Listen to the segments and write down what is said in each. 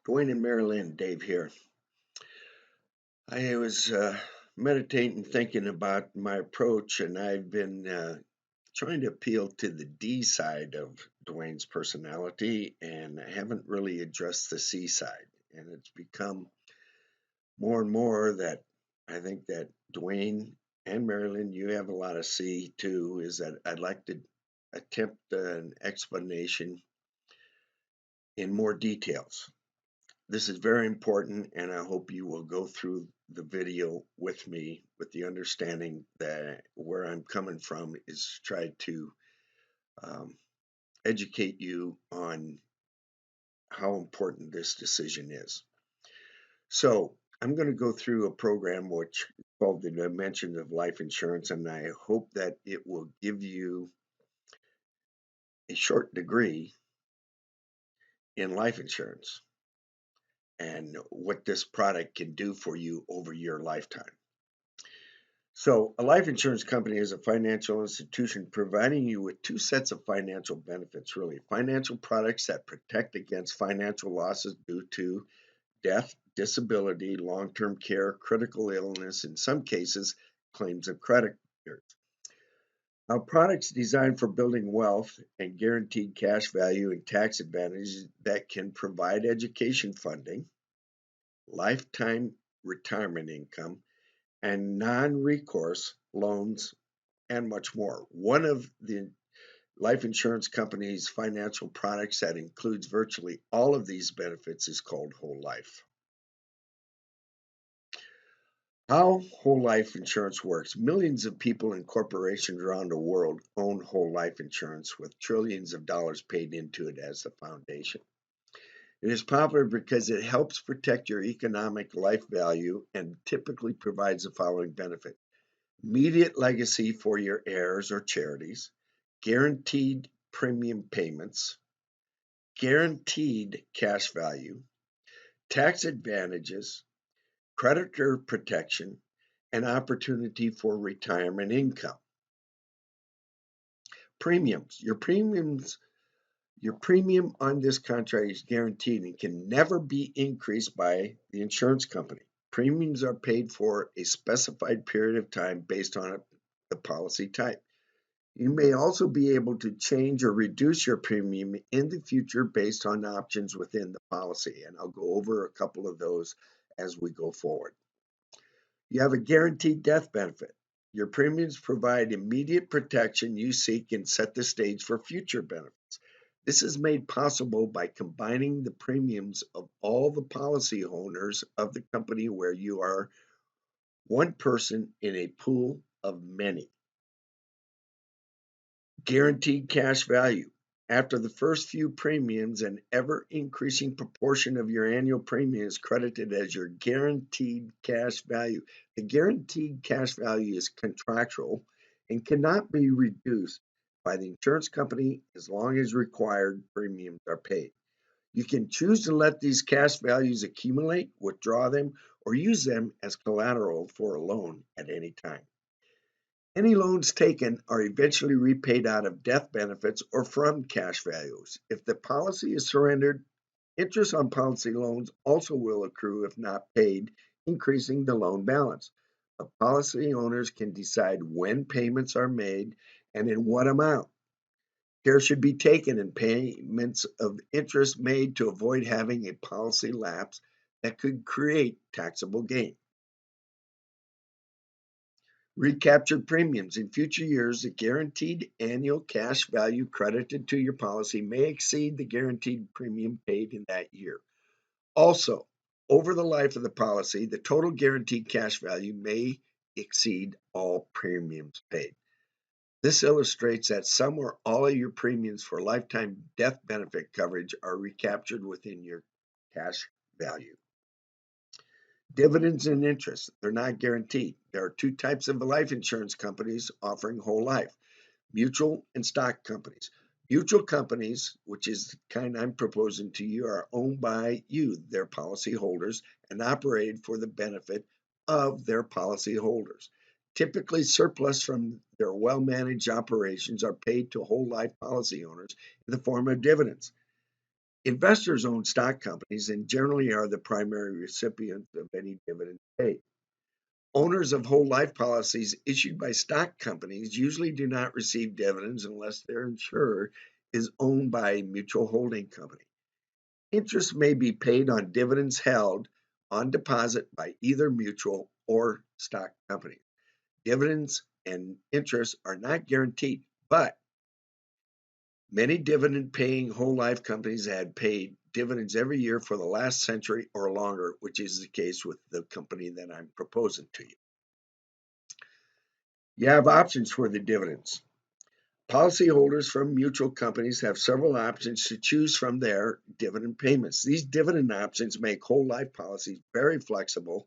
Dwayne and Mary Lynn, Dave here. I was meditating, thinking about my approach, and I've been trying to appeal to the D side of Dwayne's personality, and I haven't really addressed the C side. And it's become more and more that I think that Dwayne and Marilyn, you have a lot of C too, is that I'd like to attempt an explanation in more details. This is very important, and I hope you will go through the video with me with the understanding that where I'm coming from is try to um, educate you on how important this decision is. So I'm going to go through a program which is called the Dimensions of Life Insurance, and I hope that it will give you a short degree in life insurance and what this product can do for you over your lifetime. So, a life insurance company is a financial institution providing you with two sets of financial benefits, really. Financial products that protect against financial losses due to death, disability, long term care, critical illness, in some cases, claims of creditors. Products designed for building wealth and guaranteed cash value and tax advantages that can provide education funding, lifetime retirement income, and non-recourse loans, and much more. One of the life insurance company's financial products that includes virtually all of these benefits is called Whole Life. How whole life insurance works. Millions of people and corporations around the world own whole life insurance with trillions of dollars paid into it as the foundation. It is popular because it helps protect your economic life value and typically provides the following benefit: immediate legacy for your heirs or charities, guaranteed premium payments, guaranteed cash value, tax advantages, creditor protection, and opportunity for retirement income. Premiums. Your premium on this contract is guaranteed and can never be increased by the insurance company. Premiums are paid for a specified period of time based on the policy type. You may also be able to change or reduce your premium in the future based on options within the policy, and I'll go over a couple of those as we go forward. You have a guaranteed death benefit. Your premiums provide immediate protection you seek and set the stage for future benefits. This is made possible by combining the premiums of all the policy owners of the company where you are one person in a pool of many. Guaranteed cash value. After the first few premiums, an ever-increasing proportion of your annual premium is credited as your guaranteed cash value. The guaranteed cash value is contractual and cannot be reduced by the insurance company as long as required premiums are paid. You can choose to let these cash values accumulate, withdraw them, or use them as collateral for a loan at any time. Any loans taken are eventually repaid out of death benefits or from cash values. If the policy is surrendered, interest on policy loans also will accrue if not paid, increasing the loan balance. But policy owners can decide when payments are made and in what amount. Care should be taken in payments of interest made to avoid having a policy lapse that could create taxable gain. Recaptured premiums. In future years, the guaranteed annual cash value credited to your policy may exceed the guaranteed premium paid in that year. Also, over the life of the policy, the total guaranteed cash value may exceed all premiums paid. This illustrates that some or all of your premiums for lifetime death benefit coverage are recaptured within your cash value. Dividends and interest, they're not guaranteed. There are two types of life insurance companies offering whole life: mutual and stock companies. Mutual companies, which is the kind I'm proposing to you, are owned by you, their policy holders, and operated for the benefit of their policy holders. Typically, surplus from their well-managed operations are paid to whole life policy owners in the form of dividends. Investors own stock companies and generally are the primary recipient of any dividend paid. Owners of whole life policies issued by stock companies usually do not receive dividends unless their insurer is owned by a mutual holding company. Interest may be paid on dividends held on deposit by either mutual or stock company. Dividends and interest are not guaranteed, but many dividend-paying whole-life companies had paid dividends every year for the last century or longer, which is the case with the company that I'm proposing to you. You have options for the dividends. Policyholders from mutual companies have several options to choose from their dividend payments. These dividend options make whole life policies very flexible.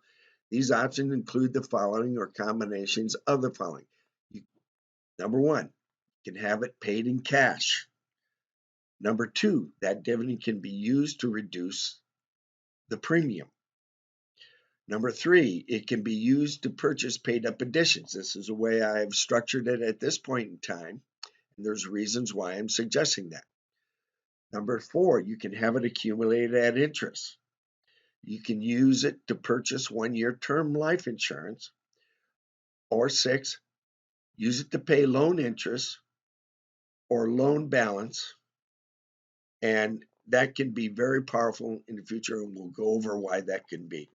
These options include the following or combinations of the following. Number one, you can have it paid in cash. Number two, that dividend can be used to reduce the premium. Number three, it can be used to purchase paid up additions. This is the way I've structured it at this point in time, and there's reasons why I'm suggesting that. Number four, you can have it accumulated at interest. You can use it to purchase 1-year term life insurance. Or six, use it to pay loan interest or loan balance. And that can be very powerful in the future, and we'll go over why that can be.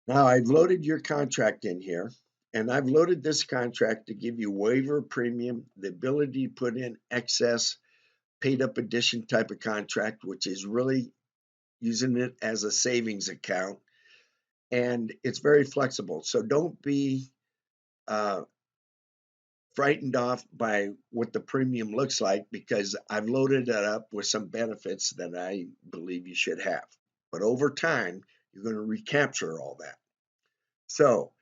Now, I've loaded your contract in here, and I've loaded this contract to give you waiver premium, the ability to put in excess paid up addition type of contract, which is really using it as a savings account, and it's very flexible. So don't be frightened off by what the premium looks like, because I've loaded it up with some benefits that I believe you should have. But over time, you're going to recapture all that. So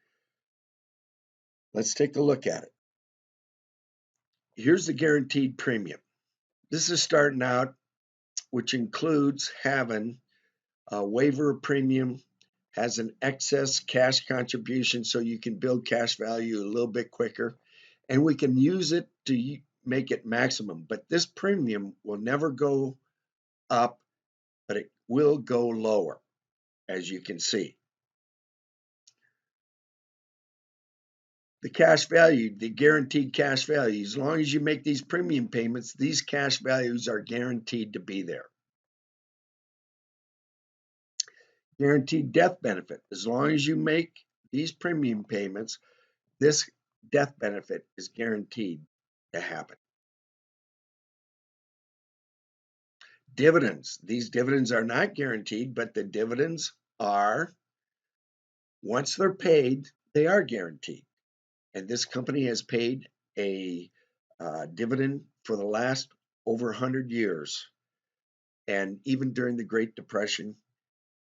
let's take a look at it. Here's the guaranteed premium. This is starting out, which includes having a waiver premium, has an excess cash contribution so you can build cash value a little bit quicker, and we can use it to make it maximum. But this premium will never go up, but it will go lower, as you can see. The cash value, the guaranteed cash value, as long as you make these premium payments, these cash values are guaranteed to be there. Guaranteed death benefit, as long as you make these premium payments, this death benefit is guaranteed to happen. Dividends, these dividends are not guaranteed, but the dividends are, once they're paid, they are guaranteed. And this company has paid a dividend for the last over 100 years. And even during the Great Depression,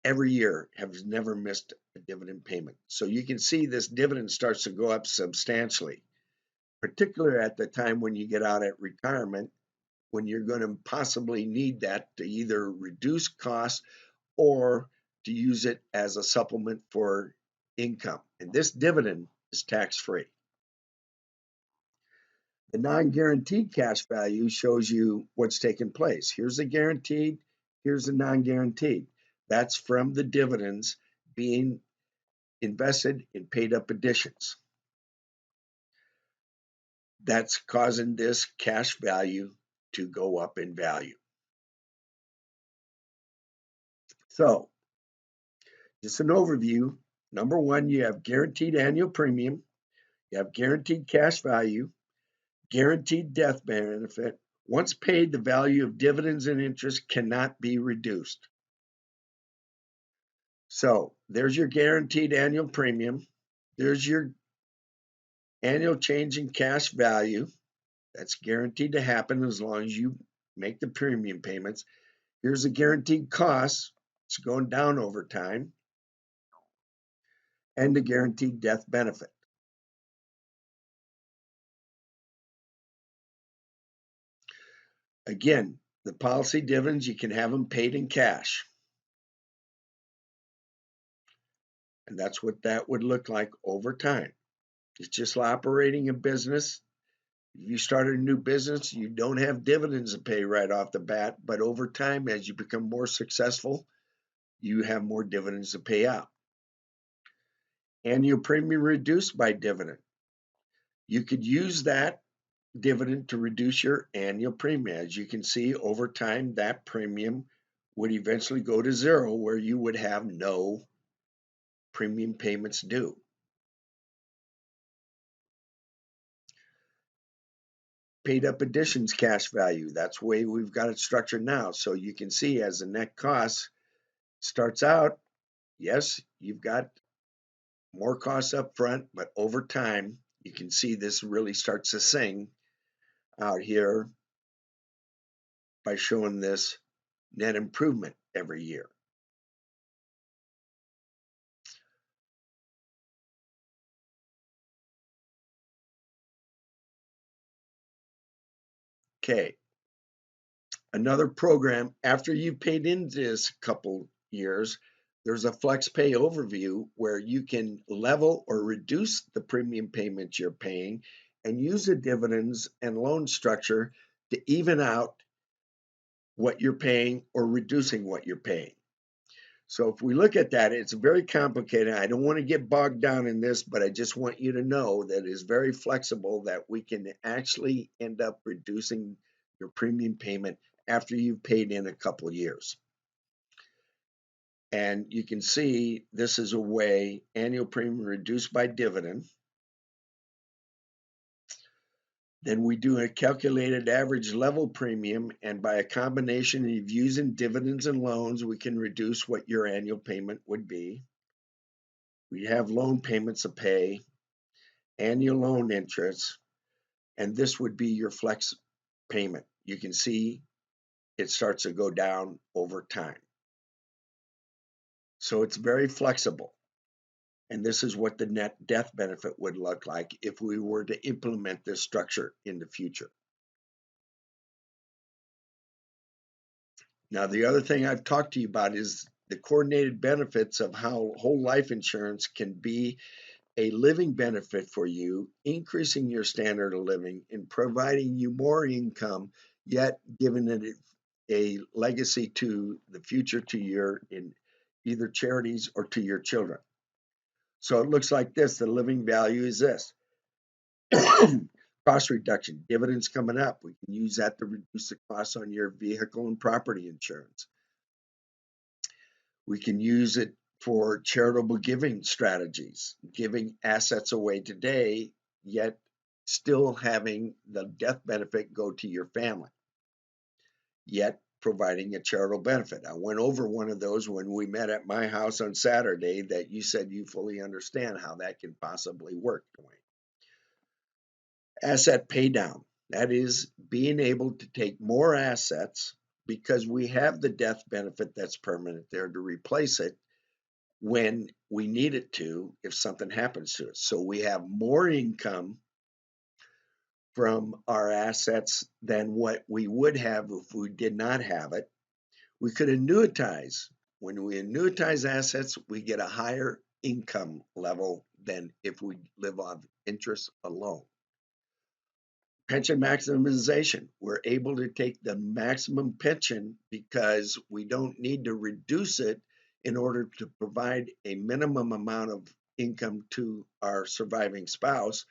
every year has never missed a dividend payment. So you can see this dividend starts to go up substantially, particularly at the time when you get out at retirement, when you're going to possibly need that to either reduce costs or to use it as a supplement for income. And this dividend is tax-free. The non-guaranteed cash value shows you what's taken place. Here's the guaranteed, here's the non-guaranteed. That's from the dividends being invested in paid up additions. That's causing this cash value to go up in value. So, just an overview. Number one, you have guaranteed annual premium, you have guaranteed cash value, guaranteed death benefit. Once paid, the value of dividends and interest cannot be reduced. So there's your guaranteed annual premium. There's your annual change in cash value. That's guaranteed to happen as long as you make the premium payments. Here's the guaranteed cost. It's going down over time. And the guaranteed death benefit. Again, the policy dividends, you can have them paid in cash. And that's what that would look like over time. It's just operating a business. If you started a new business, you don't have dividends to pay right off the bat, but over time, as you become more successful, you have more dividends to pay out. Annual premium reduced by dividend. You could use that dividend to reduce your annual premium. As you can see, over time, that premium would eventually go to zero, where you would have no premium payments due. Paid up additions cash value. That's the way we've got it structured now. So you can see as the net cost starts out, yes, you've got more costs up front, but over time, you can see this really starts to sing out here by showing this net improvement every year. Okay, another program after you've paid into this a couple years, there's a flex pay overview where you can level or reduce the premium payments you're paying and use the dividends and loan structure to even out what you're paying or reducing what you're paying. So if we look at that, it's very complicated. I don't want to get bogged down in this, but I just want you to know that it's very flexible, that we can actually end up reducing your premium payment after you've paid in a couple of years. And you can see this is a way annual premium reduced by dividend. Then we do a calculated average level premium, and by a combination of using dividends and loans, we can reduce what your annual payment would be. We have loan payments to pay, annual loan interest, and this would be your flex payment. You can see it starts to go down over time. So it's very flexible. And this is what the net death benefit would look like if we were to implement this structure in the future. Now, the other thing I've talked to you about is the coordinated benefits of how whole life insurance can be a living benefit for you, increasing your standard of living and providing you more income, yet giving it a legacy to the future, to your in either charities or to your children. So it looks like this. The living value is this. Cost reduction, dividends coming up. We can use that to reduce the costs on your vehicle and property insurance. We can use it for charitable giving strategies, giving assets away today, yet still having the death benefit go to your family, yet providing a charitable benefit. I went over one of those when we met at my house on Saturday, that you said you fully understand how that can possibly work, Dwayne. Asset pay down. That is being able to take more assets because we have the death benefit that's permanent there to replace it when we need it to if something happens to us. So we have more income from our assets than what we would have if we did not have it. We could annuitize. When we annuitize assets, we get a higher income level than if we live on interest alone. Pension maximization. We're able to take the maximum pension because we don't need to reduce it in order to provide a minimum amount of income to our surviving spouse,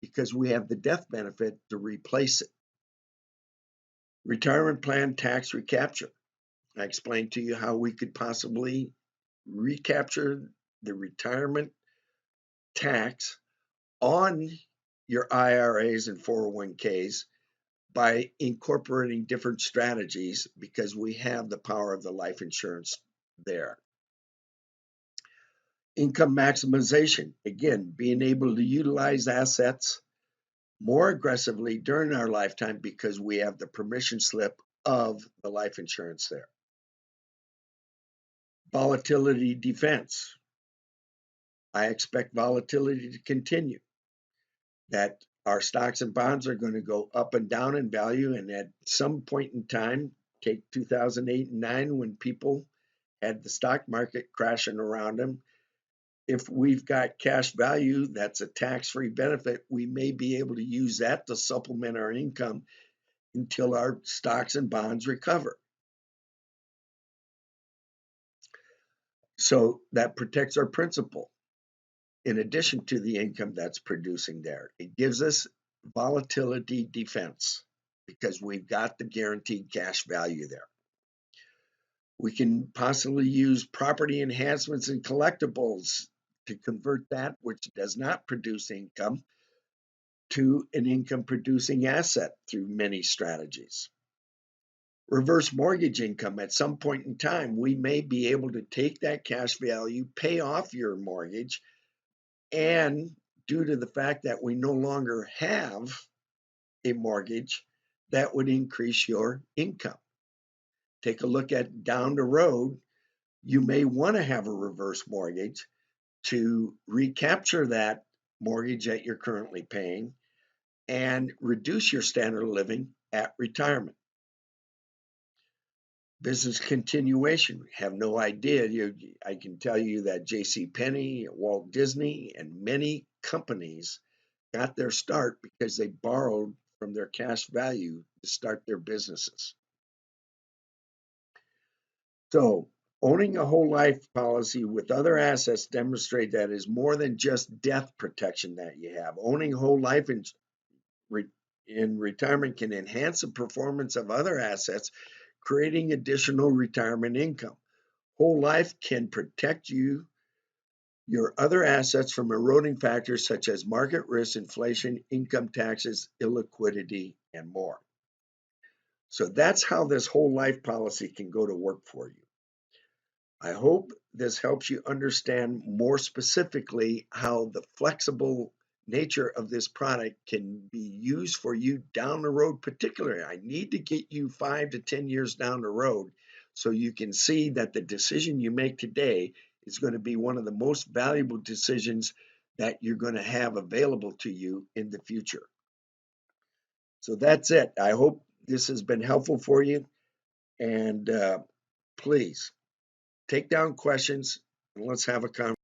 because we have the death benefit to replace it. Retirement plan tax recapture. I explained to you how we could possibly recapture the retirement tax on your IRAs and 401ks by incorporating different strategies because we have the power of the life insurance there. Income maximization, again, being able to utilize assets more aggressively during our lifetime because we have the permission slip of the life insurance there. Volatility defense. I expect volatility to continue, that our stocks and bonds are going to go up and down in value, and at some point in time, take 2008 and 9 when people had the stock market crashing around them, If we've got cash value that's a tax-free benefit, we may be able to use that to supplement our income until our stocks and bonds recover. So that protects our principal in addition to the income that's producing there. It gives us volatility defense because we've got the guaranteed cash value there. We can possibly use property enhancements and collectibles to convert that which does not produce income to an income producing asset through many strategies. Reverse mortgage income, at some point in time, we may be able to take that cash value, pay off your mortgage, and due to the fact that we no longer have a mortgage, that would increase your income. Take a look at down the road, you may want to have a reverse mortgage to recapture that mortgage that you're currently paying and reduce your standard of living at retirement. Business continuation, have no idea. I can tell you that J.C. Penney, Walt Disney, and many companies got their start because they borrowed from their cash value to start their businesses. So, owning a whole life policy with other assets demonstrate that is more than just death protection that you have. Owning whole life in retirement can enhance the performance of other assets, creating additional retirement income. Whole life can protect your other assets from eroding factors such as market risk, inflation, income taxes, illiquidity, and more. So that's how this whole life policy can go to work for you. I hope this helps you understand more specifically how the flexible nature of this product can be used for you down the road. Particularly, I need to get you 5 to 10 years down the road so you can see that the decision you make today is going to be one of the most valuable decisions that you're going to have available to you in the future. So that's it. I hope this has been helpful for you. And please take down questions and let's have a conversation.